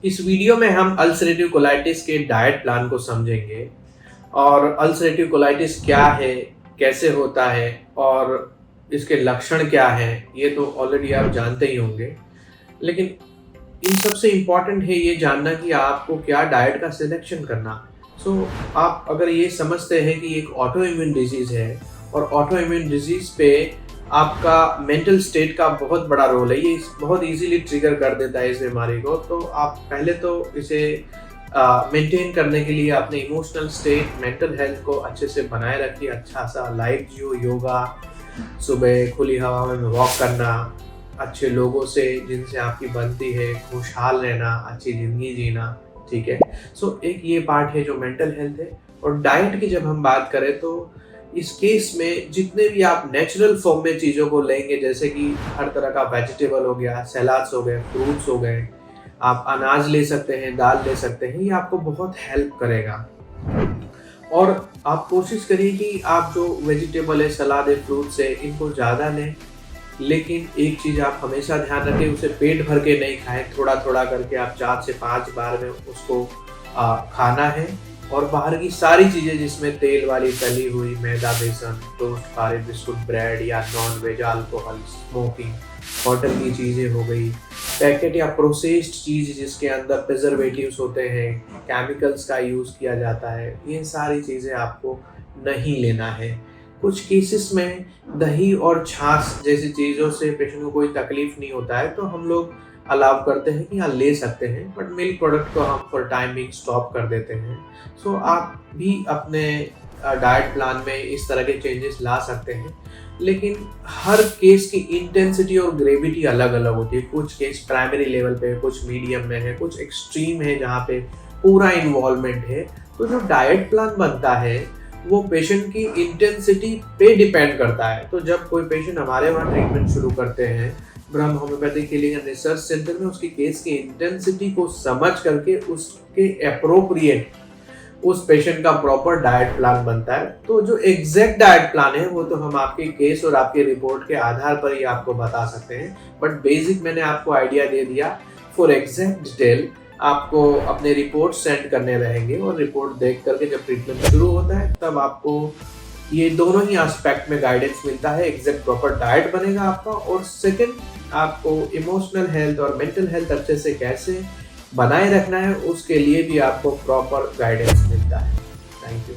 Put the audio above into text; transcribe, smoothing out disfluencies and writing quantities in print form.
इस वीडियो में हम अल्सरेटिव कोलाइटिस के डाइट प्लान को समझेंगे और अल्सरेटिव कोलाइटिस क्या है, कैसे होता है और इसके लक्षण क्या हैं, ये तो ऑलरेडी आप जानते ही होंगे। लेकिन इन सबसे इम्पॉर्टेंट है ये जानना कि आपको क्या डाइट का सिलेक्शन करना। आप अगर ये समझते हैं कि एक ऑटो इम्यून डिजीज़ है और ऑटो इम्यून डिजीज़ पे आपका मेंटल स्टेट का बहुत बड़ा रोल है, ये बहुत इजीली ट्रिगर कर देता है इस बीमारी को। तो आप पहले तो इसे मेंटेन करने के लिए अपने इमोशनल स्टेट, मेंटल हेल्थ को अच्छे से बनाए रखिए। अच्छा सा लाइफ जियो, योगा, सुबह खुली हवा में वॉक करना, अच्छे लोगों से जिनसे आपकी बनती है, खुशहाल रहना, अच्छी ज़िंदगी जीना, ठीक है। एक ये पार्ट है जो मेंटल हेल्थ है। और डाइट की जब हम बात करें तो इस केस में जितने भी आप नेचुरल फॉर्म में चीज़ों को लेंगे, जैसे कि हर तरह का वेजिटेबल हो गया, सलाड्स हो गए, फ्रूट्स हो गए, आप अनाज ले सकते हैं, दाल ले सकते हैं, ये आपको बहुत हेल्प करेगा। और आप कोशिश करिए कि आप जो वेजिटेबल है, सलाद है, फ्रूट्स है, इनको ज़्यादा लें। लेकिन एक चीज़ आप हमेशा ध्यान रखें, उसे पेट भर के नहीं खाएं, थोड़ा थोड़ा करके आप 4 से 5 बार में उसको खाना है। और बाहर की सारी चीज़ें जिसमें तेल वाली तली हुई, मैदा, बेसन, टोस्ट, खारे बिस्कुट, ब्रेड या non veg, alcohol, smoking, hotel की चीज़ें हो गई, पैकेट या प्रोसेस्ड चीज़ जिसके अंदर प्रिजर्वेटिव्स होते हैं, केमिकल्स का यूज़ किया जाता है, ये सारी चीज़ें आपको नहीं लेना है। कुछ केसेस में दही और छाछ जैसी चीज़ों से पेशेंट को कोई तकलीफ नहीं होता है, तो हम लोग अलाउ करते हैं कि हाँ ले सकते हैं, बट मिल्क प्रोडक्ट को हम फॉर टाइमिंग स्टॉप कर देते हैं। आप भी अपने डाइट प्लान में इस तरह के चेंजेस ला सकते हैं। लेकिन हर केस की इंटेंसिटी और ग्रेविटी अलग अलग होती है। कुछ केस प्राइमरी लेवल पे, कुछ मीडियम में है, कुछ एक्सट्रीम है जहाँ पे पूरा इन्वॉल्वमेंट है। तो जो डाइट प्लान बनता है वो पेशेंट की इंटेंसिटी पे डिपेंड करता है। तो जब कोई पेशेंट हमारे वहाँ ट्रीटमेंट शुरू करते हैं ब्रह्म homeopathic healing and research centre में, उसकी केस की इंटेंसिटी को समझ करके उसके एप्रोप्रिएट उस पेशेंट का प्रॉपर डाइट प्लान बनता है। तो जो एग्जैक्ट डाइट प्लान है वो तो हम आपके केस और आपके रिपोर्ट के आधार पर ही आपको बता सकते हैं, बट बेसिक मैंने आपको आइडिया दे दिया। फॉर एग्जैक्ट डिटेल आपको अपने रिपोर्ट सेंड करने रहेंगे और रिपोर्ट देख करके जब ट्रीटमेंट शुरू होता है तब आपको ये दोनों ही एस्पेक्ट में गाइडेंस मिलता है। एग्जैक्ट प्रॉपर डाइट बनेगा आपका, और सेकंड आपको इमोशनल हेल्थ और मेंटल हेल्थ अच्छे से कैसे बनाए रखना है उसके लिए भी आपको प्रॉपर गाइडेंस मिलता है। Thank you.